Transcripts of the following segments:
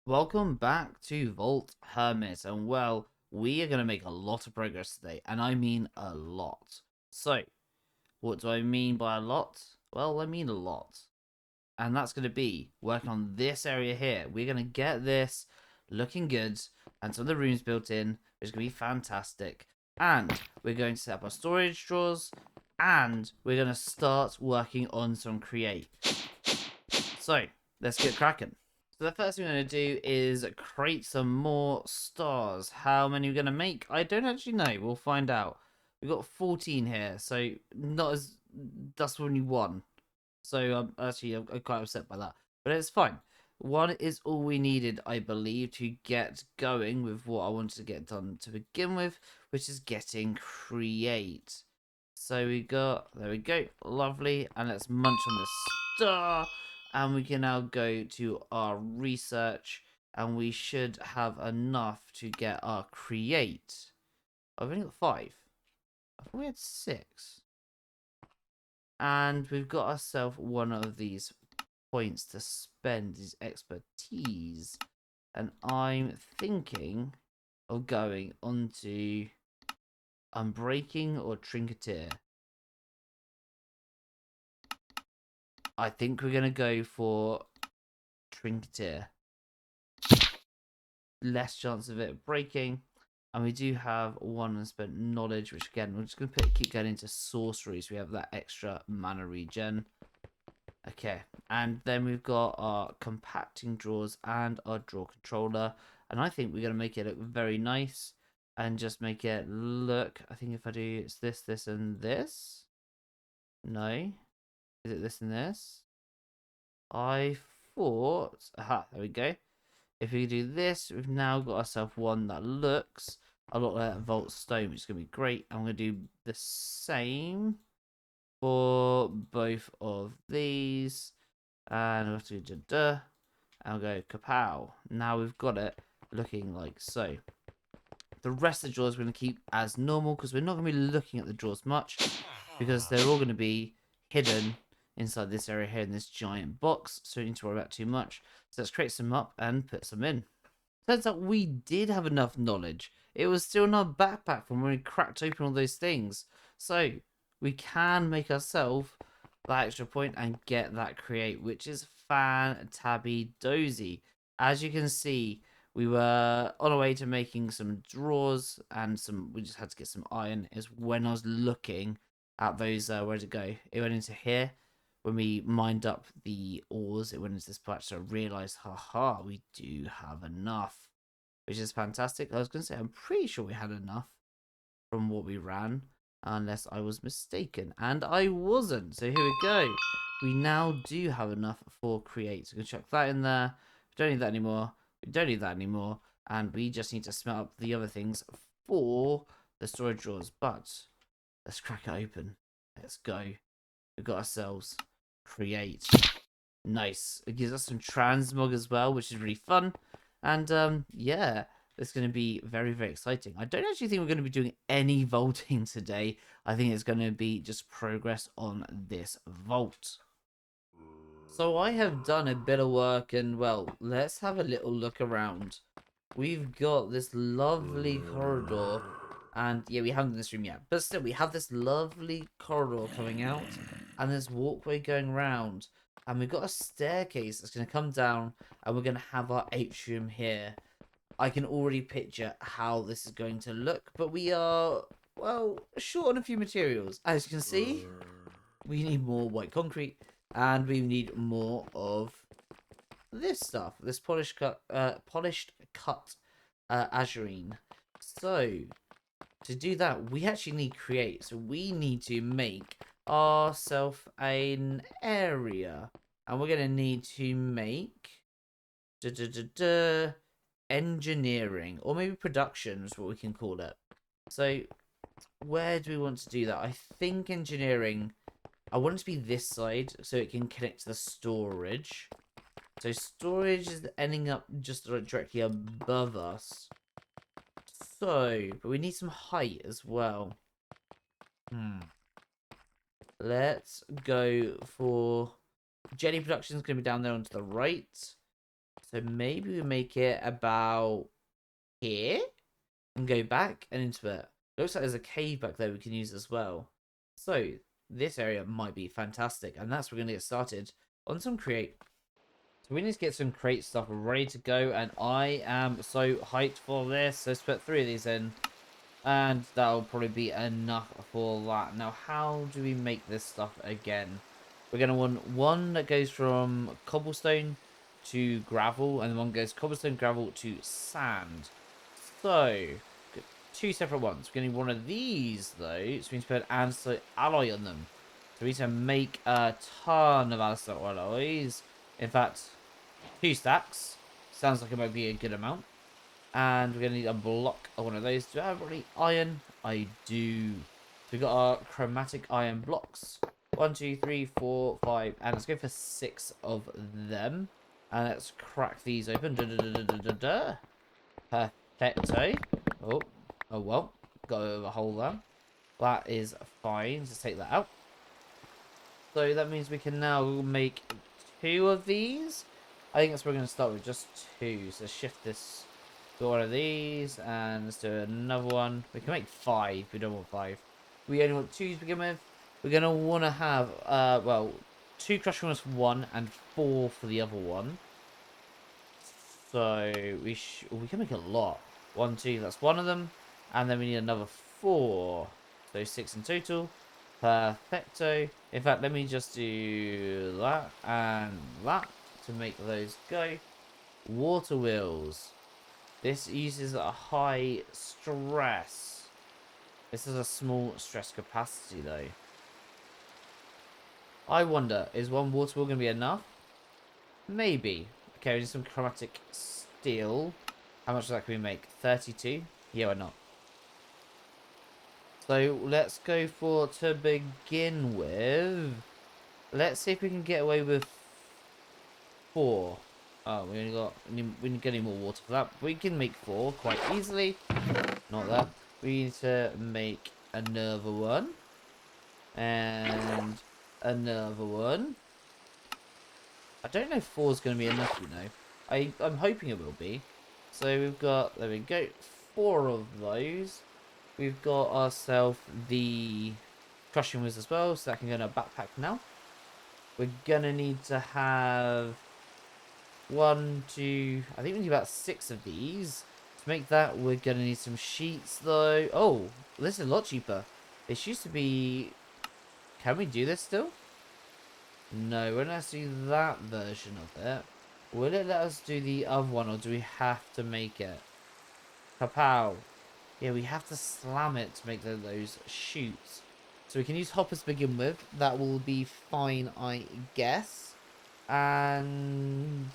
Welcome back to Vault Hermit, and well, we are going to make a lot of progress today, and I mean a lot. So, what do I mean by a lot? Well, I mean a lot. And that's going to be working on this area here. We're going to get this looking good, and some of the rooms built in, which is going to be fantastic. And we're going to set up our storage drawers, and we're going to start working on some create. So, let's get cracking. So the first thing we're going to do is create some more stars. How many we're going to make? I don't actually know. We'll find out. We've got 14 here, so not as... That's only one. So I'm quite upset by that. But it's fine. One is all we needed, I believe, to get going with what I wanted to get done to begin with, which is getting create. So we got... There we go. Lovely. And let's munch on this star. And we can now go to our research, and we should have enough to get our create. I've only got 5. I thought we had 6. And we've got ourselves one of these points to spend his expertise. And I'm thinking of going onto Unbreaking or Trinketeer. I think we're going to go for Trinketeer. Less chance of it breaking. And we do have one unspent knowledge, which again, we're just going to keep going into sorcery, so we have that extra mana regen. Okay, and then we've got our compacting drawers and our draw controller. And I think we're going to make it look very nice and just make it look... I think if I do, it's this, this, and this. No. Is it this and this? I thought... Aha, there we go. If we do this, we've now got ourselves one that looks a lot like Vault Stone, which is going to be great. I'm going to do the same for both of these. And we'll have to do and I'll go kapow. Now we've got it looking like so. The rest of the drawers we're going to keep as normal, because we're not going to be looking at the drawers much, because they're all going to be hidden inside this area here in this giant box, so we don't need to worry about too much. So let's create some up and put some in. Turns out we did have enough knowledge. It was still in our backpack from when we cracked open all those things. So we can make ourselves that extra point and get that create, which is fan-tabby-dozy. As you can see, we were on our way to making some drawers, and we just had to get some iron. Is when I was looking at those, where did it go? It went into here. When we mined up the ores, it went into this patch, so I realised, haha, we do have enough, which is fantastic. I was going to say, I'm pretty sure we had enough from what we ran, unless I was mistaken, and I wasn't. So here we go. We now do have enough for create. So we're going to chuck that in there. We don't need that anymore. We don't need that anymore. And we just need to smelt up the other things for the storage drawers. But let's crack it open. Let's go. We've got ourselves create. Nice. It gives us some transmog as well, which is really fun. And yeah, it's going to be very, very exciting. I don't actually think we're going to be doing any vaulting today. I think it's going to be just progress on this vault. So I have done a bit of work, and well, let's have a little look around. We've got this lovely corridor, and yeah, we haven't done this room yet, but still, we have this lovely corridor coming out, and this walkway going round, and we've got a staircase that's going to come down, and we're going to have our atrium here. I can already picture how this is going to look, but we are, well, short on a few materials. As you can see, we need more white concrete, and we need more of this stuff, this polished cut azurine. So to do that, we actually need create. So we need to make ourselves an area, and we're gonna need to make engineering, or maybe production is what we can call it. So where do we want to do that? I think engineering, I want it to be this side so it can connect to the storage. So storage is ending up just directly above us. So, but we need some height as well. Let's go for Jenny Production's going to be down there onto the right. So maybe we make it about here and go back and into it. Looks like there's a cave back there we can use as well. So this area might be fantastic, and that's where we're gonna get started on some create. So we need to get some crate stuff ready to go, and I am so hyped for this. So let's put 3 of these in, and that'll probably be enough for that. Now, how do we make this stuff again? We're going to want one that goes from cobblestone to gravel, and one goes cobblestone, gravel to sand. So, 2 separate ones. We're going to need one of these, though, so we need to put an andesite alloy on them. So we need to make a ton of andesite alloys. In fact, 2 stacks. Sounds like it might be a good amount. And we're going to need a block of one of those. Do I have any iron? I do. So we've got our chromatic iron blocks. 1, 2, 3, 4, 5. And let's go for 6 of them. And let's crack these open. Perfecto. Oh, oh well. Got a hole there. That is fine. Just take that out. So that means we can now make 2 of these. I think that's what we're going to start with. Just 2. So shift this. Got one of these, and let's do another one. We can make 5. We don't want 5. We only want 2 to begin with. We're gonna want to have well, 2 crush furnace 1 and 4 for the other one. So we can make a lot. 1, 2. That's one of them, and then we need another 4. So 6 in total. Perfecto. In fact, let me just do that and that to make those go. Water wheels. This uses a high stress. This is a small stress capacity though. I wonder, is 1 water wheel going to be enough? Maybe. Okay, we need some chromatic steel. How much of that can we make? 32? Yeah, why not? So let's go for, to begin with, let's see if we can get away with 4. Oh, we only got, we didn't get any more water for that. We can make 4 quite easily. Not that. We need to make another one. And another one. I don't know if 4 is going to be enough, you know. I'm hoping it will be. So we've got, there we go, 4 of those. We've got ourselves the crushing wheels as well, so that can go in our backpack now. We're going to need to have 1, 2, I think we need about 6 of these. To make that, we're going to need some sheets, though. Oh, this is a lot cheaper. This used to be... Can we do this still? No, we're not do that version of it. Will it let us do the other one, or do we have to make it? Kapow. Yeah, we have to slam it to make those shoots. So we can use hoppers to begin with. That will be fine, I guess. And...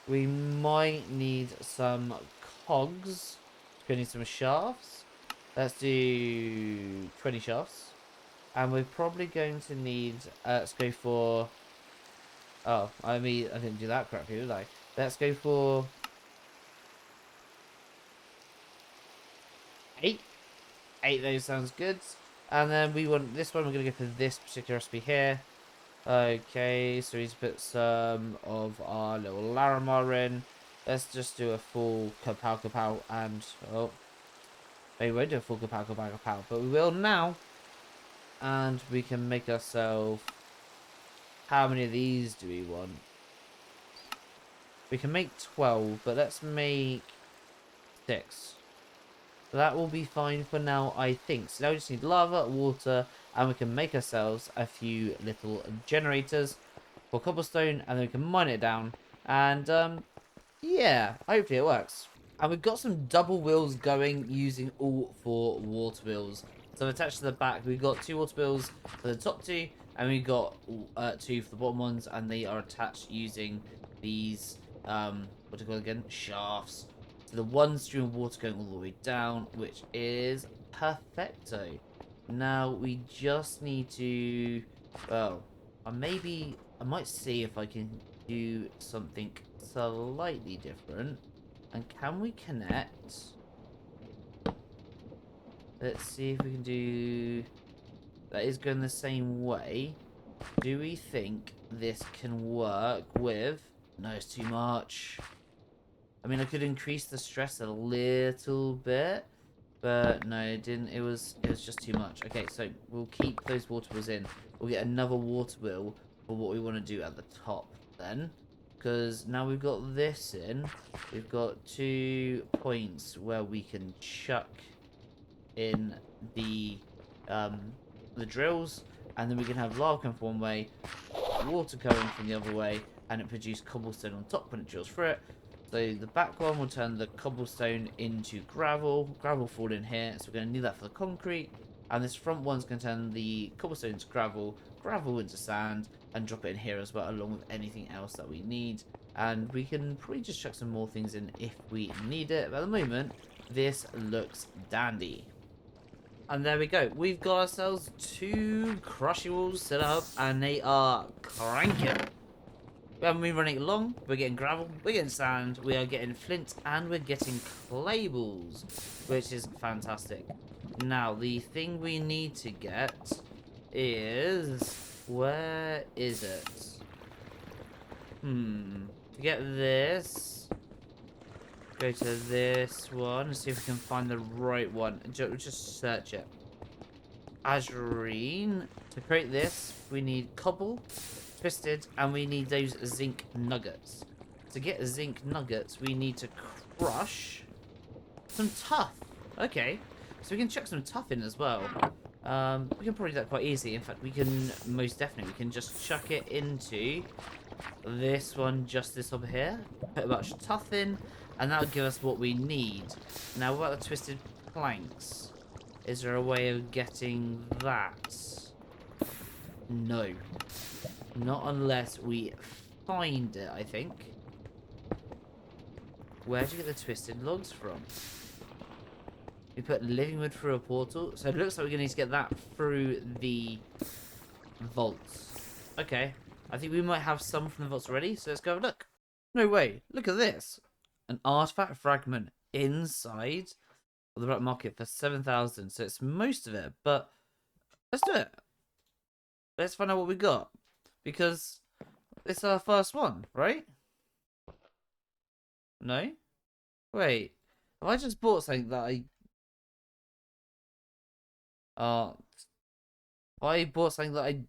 we might need some cogs. We're going to need some shafts. Let's do 20 shafts. And we're probably going to need... let's go for... Oh, I mean, I didn't do that correctly, did I? Let's go for... 8. 8, those sounds good. And then we want this one. We're going to go for this particular recipe here. Okay, so we need to put some of our little Larimar in. Let's just do a full kapow and... oh. We won't do a full kapow, but we will now. And we can make ourselves... how many of these do we want? We can make 12, but let's make 6. So that will be fine for now, I think. So now we just need lava, water, and we can make ourselves a few little generators for cobblestone, and then we can mine it down. And, yeah, hopefully it works. And we've got some double wheels going using all 4 water wheels. So attached to the back, we've got 2 water wheels for the top 2, and we've got 2 for the bottom ones, and they are attached using these, what do you call it again? Shafts. So the one stream of water going all the way down, which is perfecto. Now we just need to, well, I might see if I can do something slightly different. And can we connect? Let's see if we can do... that is going the same way. Do we think this can work with... no, it's too much. I mean, I could increase the stress a little bit, but no, it didn't. It was just too much. Okay, so we'll keep those water wheels in. We'll get another water wheel for what we want to do at the top then, because now we've got this in. We've got 2 points where we can chuck in the um the drills, and then we can have lava come from one way, water coming from the other way, and it produces cobblestone on top when it drills through it. So the back one will turn the cobblestone into gravel. Gravel fall in here, so we're going to need that for the concrete. And this front one's going to turn the cobblestone into gravel, gravel into sand, and drop it in here as well, along with anything else that we need. And we can probably just chuck some more things in if we need it. But at the moment, this looks dandy. And there we go. We've got ourselves 2 crushing walls set up, and they are cranking. We haven't been running it long. We're getting gravel, we're getting sand, we are getting flint, and we're getting clay balls, which is fantastic. Now, the thing we need to get is... where is it? To get this, go to this one and see if we can find the right one. Just search it. Azurine. To create this, we need cobble, twisted, and we need those zinc nuggets. To get zinc nuggets, we need to crush some tuff. Okay, so we can chuck some tuff in as well. We can probably do that quite easy. In fact, we can most definitely, we can just chuck it into this one, just this over here. Put a bunch of tuff in, and that'll give us what we need. Now, what about the twisted planks? Is there a way of getting that? No. Not unless we find it, I think. Where'd you get the twisted logs from? We put living wood through a portal. So it looks like we're going to need to get that through the vaults. Okay. I think we might have some from the vaults already. So let's go have a look. No way. Look at this. An artifact fragment inside of the black market for 7,000. So it's most of it. But let's do it. Let's find out what we got. Because it's our first one, right? No? Wait. Have I just bought something that I bought something that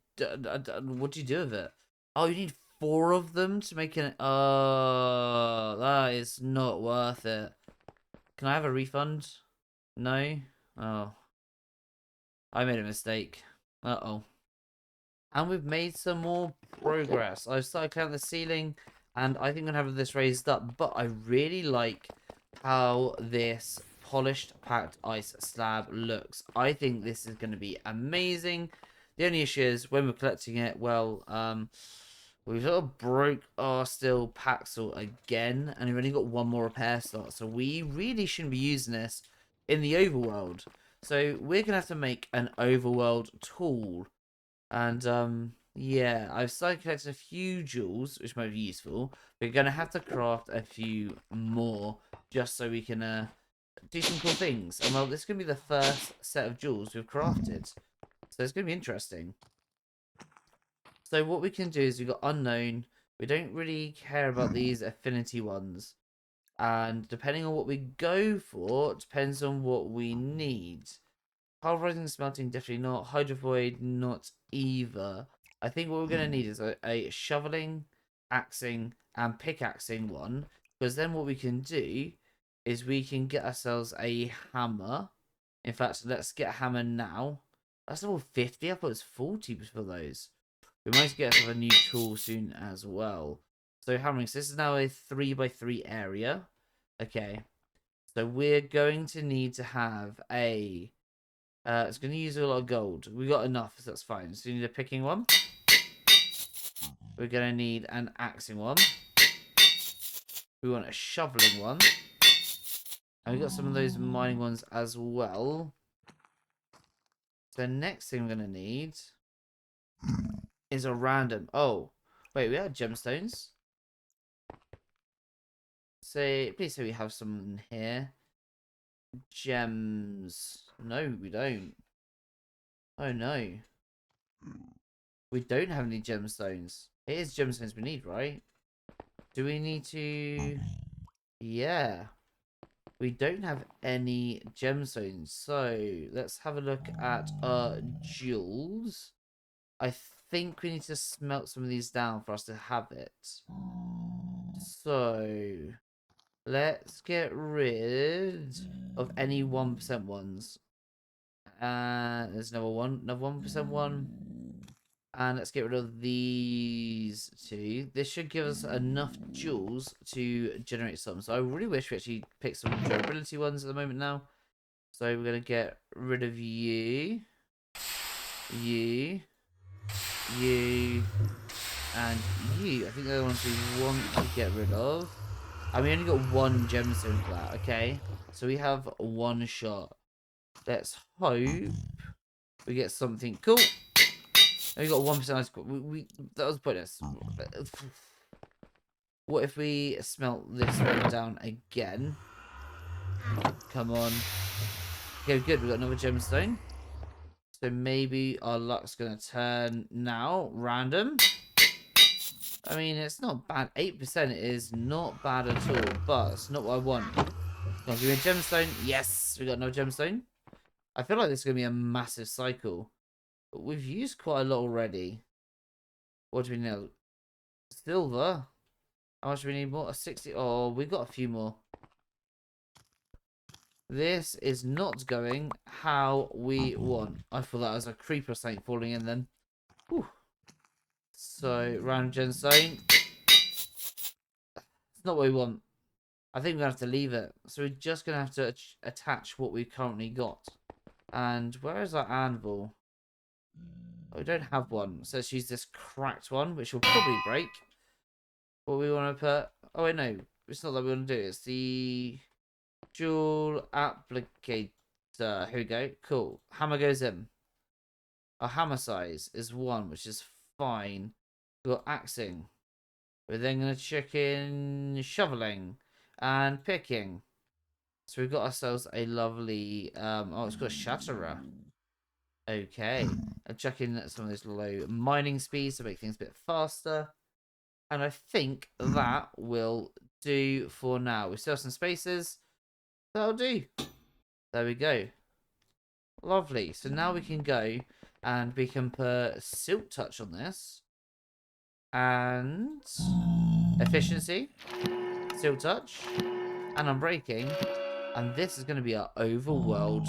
what do you do with it? Oh, you need 4 of them to make an... that is not worth it. Can I have a refund? No? Oh. I made a mistake. Uh-oh. And we've made some more progress. I've started clearing the ceiling, and I think I'm going to have this raised up. But I really like how this polished packed ice slab looks. I think this is going to be amazing. The only issue is when we're collecting it, well, we've sort of broke our steel paxel again, and we've only got 1 more repair slot. So we really shouldn't be using this in the overworld. So we're going to have to make an overworld tool. And yeah, I've started collecting a few jewels, which might be useful. We're going to have to craft a few more just so we can do some cool things. And well, this is going to be the first set of jewels we've crafted. So it's going to be interesting. So what we can do is we've got unknown. We don't really care about these affinity ones. And depending on what we go for, depends on what we need. Pulverizing and smelting, definitely not. Hydrovoid, not either. I think what we're going to need is a shoveling, axing, and pickaxing one. Because then what we can do is we can get ourselves a hammer. In fact, let's get a hammer now. That's level 50. I thought it was 40 for those. We might get ourselves a new tool soon as well. So hammering. So this is now a 3x3 area. Okay. So we're going to need to have a... it's going to use a lot of gold. We got enough, so that's fine. So we need a picking one. We're going to need an axing one. We want a shoveling one. And we got some of those mining ones as well. So next thing we're going to need is a random... Oh, wait, we have gemstones. Please say we have some in here. Gems. No, we don't. Oh, no. We don't have any gemstones. It is gemstones we need, right? Do we need to... Yeah. We don't have any gemstones. So let's have a look at jewels. I think we need to smelt some of these down for us to have it. So let's get rid of any 1% ones. And there's another 1% one. And let's get rid of these two. This should give us enough jewels to generate some. So I really wish we actually picked some durability ones at the moment now. So we're going to get rid of you, you, and you. I think they're the ones we want to get rid of. And we only got one gemstone for that, okay? So we have one shot. Let's hope we get something cool. We got 1% ice cream. That was pointless. What if we smelt this one down again? Come on. Okay, good. We got another gemstone. So maybe our luck's gonna turn now. Random. I mean, it's not bad. 8% is not bad at all, but it's not what I want. Come on, give me a gemstone. Yes, we got another gemstone. I feel like this is gonna be a massive cycle. But we've used quite a lot already. What do we know? Silver. How much do we need more? A 60. Oh, we got a few more. This is not going how we want. I thought that was a creeper or something falling in then. Whew. So, random gemstone. It's not what we want. I think we're going to have to leave it. So we're just going to have to attach what we've currently got. And where is our anvil? Oh, we don't have one. So let's use this cracked one, which will probably break. What we want to put... Oh, wait, no. It's not that we want to do. It's the dual applicator. Here we go. Cool. Hammer goes in. Our hammer size is 1, which is fine. We've got axing. We're then going to check in shoveling and picking. So we've got ourselves a lovely... oh, it's got a shatterer. Okay. I'm checking some of those low mining speeds to make things a bit faster. And I think that will do for now. We still have some spaces. That'll do. There we go. Lovely. So now we can go and we can put silk touch on this. And efficiency. Silk touch. And unbreaking. And this is going to be our overworld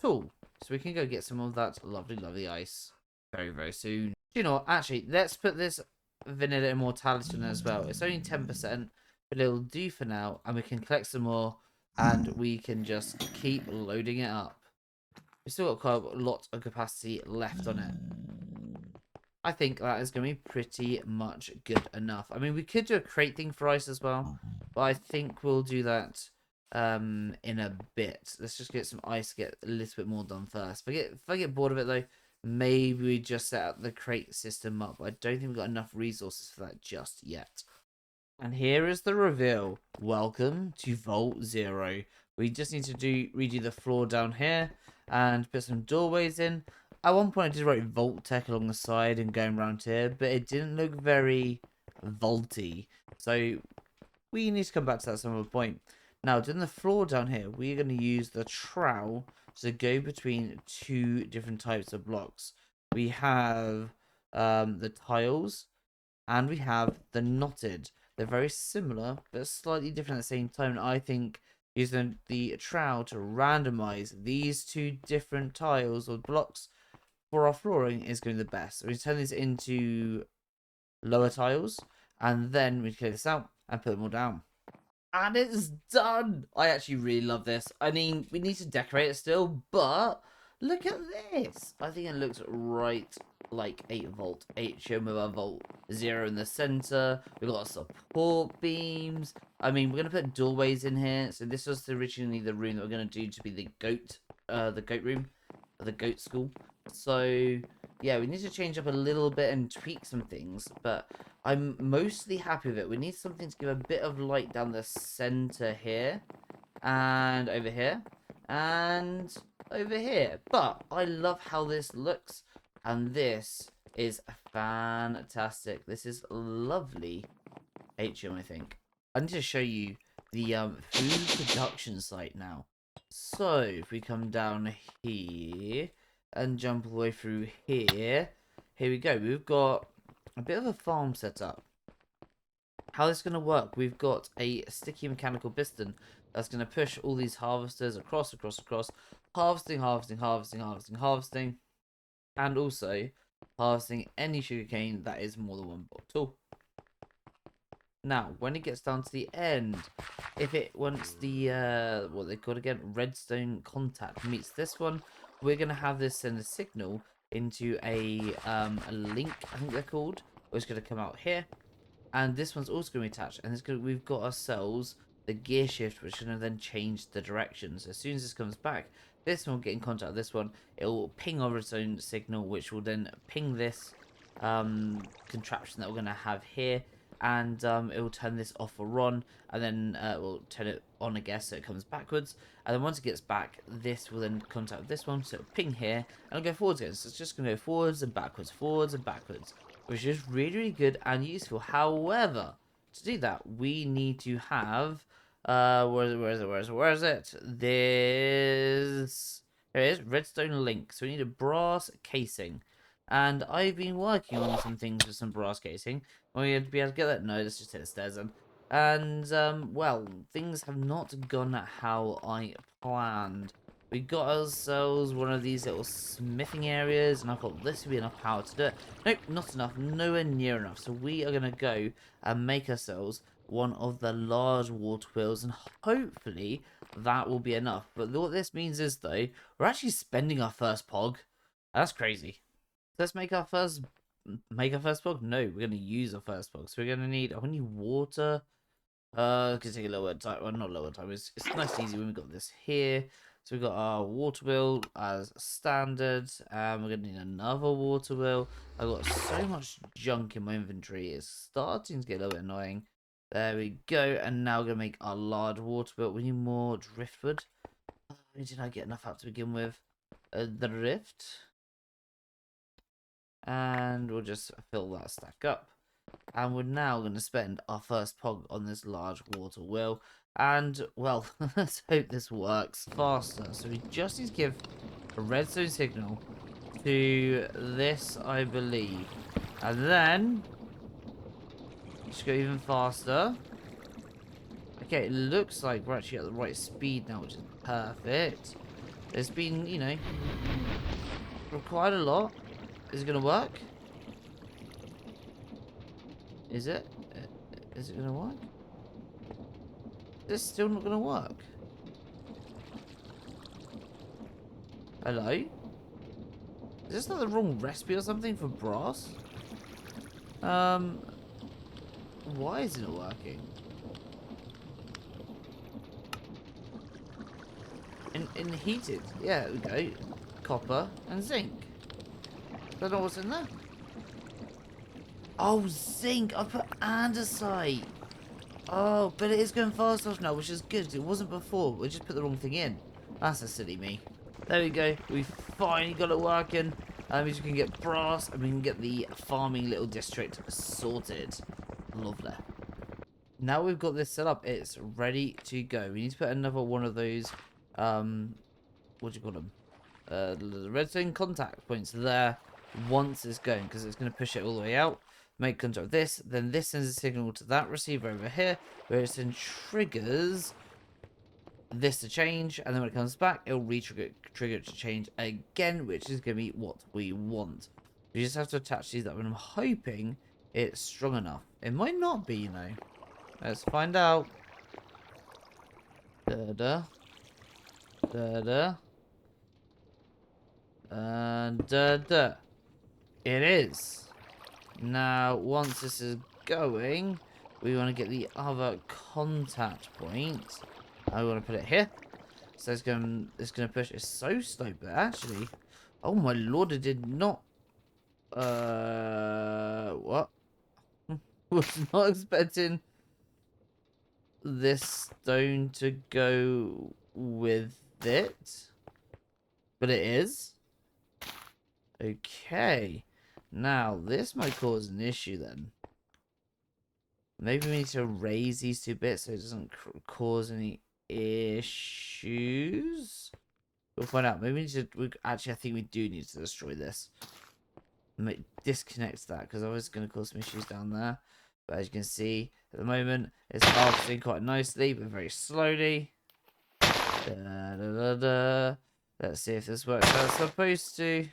tool. So we can go get some of that lovely, lovely ice very, very soon. You know what? Actually, let's put this vanilla immortality on as well. It's only 10%, but it'll do for now. And we can collect some more. And we can just keep loading it up. We've still got quite a lot of capacity left on it. I think that is going to be pretty much good enough. I mean, we could do a crate thing for ice as well. But I think we'll do that in a bit. Let's just get some ice, get a little bit more done first. If I get bored of it though, maybe we just set up the crate system up. I don't think we've got enough resources for that just yet. And here is the reveal. Welcome to Vault 0. We just need to redo the floor down here and put some doorways in. At one point I did write Vault Tech along the side and going around here, but it didn't look very vaulty. So we need to come back to that at some other point. Now, doing the floor down here, we're going to use the trowel to go between 2 different types of blocks. We have the tiles and we have the knotted. They're very similar, but slightly different at the same time. And I think using the trowel to randomize these 2 different tiles or blocks for our flooring is going to be the best. So we turn these into lower tiles, and then we clear this out and put them all down. And it's done! I actually really love this. I mean, we need to decorate it still, but look at this! I think it looks right like 8 volt atrium with our Vault 0 in the center. We've got support beams. I mean, we're going to put doorways in here. So this was originally the room that we're going to do to be the goat room, the goat school. So yeah, we need to change up a little bit and tweak some things, but I'm mostly happy with it. We need something to give a bit of light down the center here, and over here, and over here. But I love how this looks, and this is fantastic. This is lovely atrium, I think. I need to show you the food production site now. So if we come down here and jump all the way through here, here we go. We've got a bit of a farm set up. How this is going to work, we've got a sticky mechanical piston that's going to push all these harvesters across, harvesting, and also harvesting any sugarcane that is more than one bottle. Now, when it gets down to the end, if it once the what they call it again, redstone contact meets this one, we're gonna have this send a signal into a link, I think they're called, which is gonna come out here, and this one's also gonna be attached, and we've got ourselves the gear shift, which is gonna then change the direction. So as soon as this comes back, this one will get in contact with this one. It will ping over its own signal, which will then ping this contraption that we're gonna have here, and it will turn this off or on, and then we'll turn it on, I guess, so it comes backwards, and then once it gets back, this will then contact this one, so it'll ping here, and it'll go forwards again. So it's just going to go forwards and backwards, which is really, really good and useful. However, to do that, we need to have, where is it? Here it is, redstone link. So we need a brass casing. And I've been working on some things with some brass casing. Well, you'd be able to get that? No, let's just hit the stairs then. And, well, things have not gone how I planned. We got ourselves one of these little smithing areas, and I thought this would be enough power to do it. Nope, not enough. Nowhere near enough. So we are going to go and make ourselves one of the large water wheels, and hopefully that will be enough. But what this means is, though, we're actually spending our first pog. That's crazy. Let's make our first pog. No, we're gonna use our first pog. So we're gonna need water. It's gonna take a little bit of time. Well, not a little time. It's nice and easy when we got this here. So we got our water wheel as standard. We're gonna need another water wheel. I've got so much junk in my inventory. It's starting to get a little bit annoying. There we go. And now we're gonna make our large water wheel. We need more driftwood. Did I get enough out to begin with? Drift. And we'll just fill that stack up. And we're now going to spend our first pog on this large water wheel. And, well, let's hope this works faster. So we just need to give a redstone signal to this, I believe. And then, just go even faster. Okay, it looks like we're actually at the right speed now, which is perfect. There's been, you know, quite a lot. Is it going to work? Is it? Is it going to work? It's still not going to work. Hello? Is this not the wrong recipe or something for brass? Why isn't it working? In heated. Yeah, there we go. Copper and zinc. Don't know what's in there. Oh, zinc. I put andesite. Oh, but it is going faster now, which is good. It wasn't before. We just put the wrong thing in. That's a silly me. There we go. We finally got it working. We can get brass and we can get the farming little district sorted. Lovely. Now we've got this set up, it's ready to go. We need to put another one of those, what do you call them? The redstone contact points there once it's going, because it's going to push it all the way out. Make contact with this, then this sends a signal to that receiver over here, where it then triggers this to change, and then when it comes back, it'll trigger it to change again, which is going to be what we want. We just have to attach these up, and I'm hoping it's strong enough. It might not be, you know. Let's find out. Da-da. Da-da. And da-da. It is. Now, once this is going, we want to get the other contact point. I want to put it here. So it's going to push. It's so slow, but actually, oh my lord, it did not. What? Was not expecting this stone to go with it, but it is. Okay. Now, this might cause an issue then. Maybe we need to raise these 2 bits so it doesn't cause any issues. We'll find out. Maybe we need to. Actually, I think we do need to destroy this. Disconnect that because I was going to cause some issues down there. But as you can see, at the moment, it's harvesting quite nicely, but very slowly. Da, da, da, da. Let's see if this works as it's supposed to.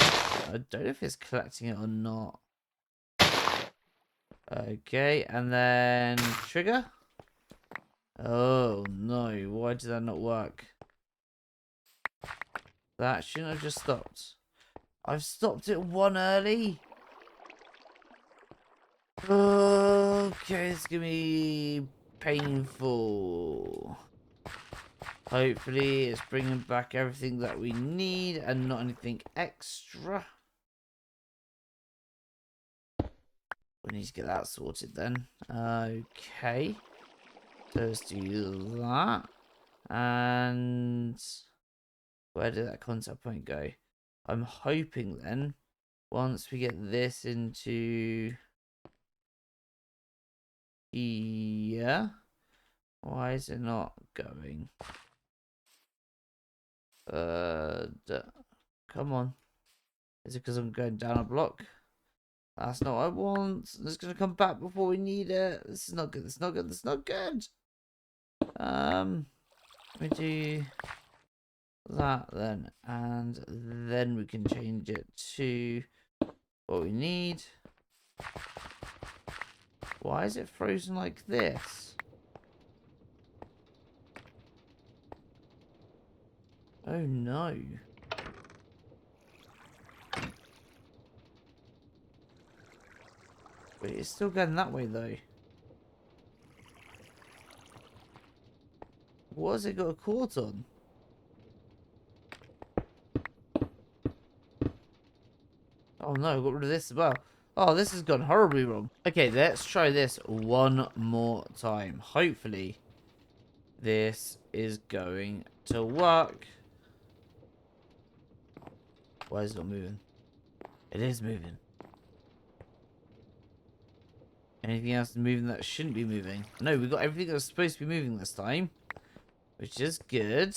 I don't know if it's collecting it or not. Okay, and then trigger. Oh no, why did that not work? That shouldn't have just stopped. I've stopped it 1 early. Okay, it's gonna be painful. Hopefully it's bringing back everything that we need and not anything extra. We need to get that sorted then. Okay. So let's do that. And where did that contact point go? I'm hoping then, once we get this into here, why is it not going? Come on. Is it because I'm going down a block? That's not what I want. It's gonna come back before we need it. This is not good. This is not good. This is not good. Let me do that then, and then we can change it to what we need. Why is it frozen like this? Oh no. Wait, it's still going that way though. What has it got a caught on? Oh no, I got rid of this as well. Oh, this has gone horribly wrong. Okay, let's try this one more time. Hopefully, this is going to work. Why is it not moving? It is moving. Anything else moving that shouldn't be moving? No, we got everything that was supposed to be moving this time, which is good.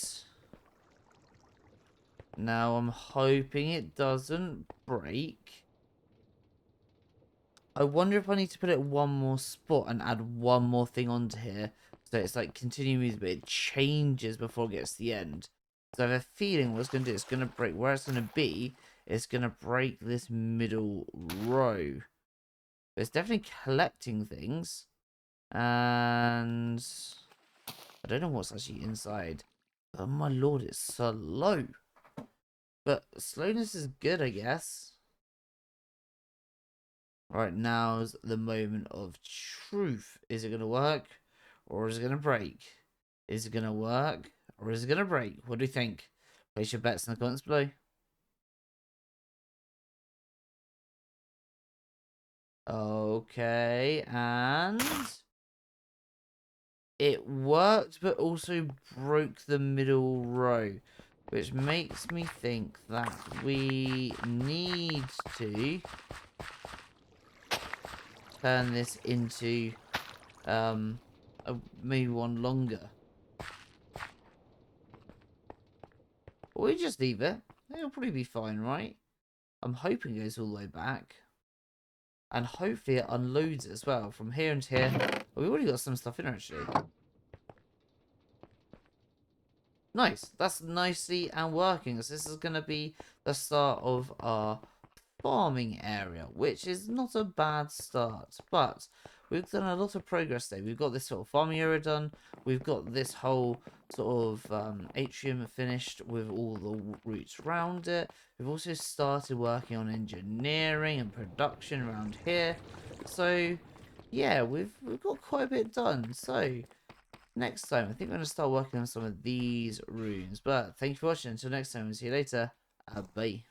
Now I'm hoping it doesn't break. I wonder if I need to put it one more spot and add one more thing onto here. So it's like continuing, but it changes before it gets to the end. So I have a feeling what it's going to do, it's going to break where it's going to be. It's going to break this middle row. But it's definitely collecting things. And I don't know what's actually inside. Oh my lord, it's slow. But slowness is good, I guess. Right, now's the moment of truth. Is it going to work? Or is it going to break? Is it going to work? Or is it going to break? What do you think? Place your bets in the comments below. Okay, and it worked, but also broke the middle row, which makes me think that we need to turn this into maybe one longer. Or we just leave it. It'll probably be fine, right? I'm hoping it goes all the way back. And hopefully it unloads it as well. From here and here. Well, we've already got some stuff in here, actually. Nice. That's nicely and working. So this is going to be the start of our farming area, which is not a bad start. But we've done a lot of progress today. We've got this sort of farming area done. We've got this whole sort of atrium finished with all the routes around it. We've also started working on engineering and production around here. So yeah, we've got quite a bit done. So next time, I think we're going to start working on some of these runes. But thank you for watching. Until next time, we'll see you later. Bye.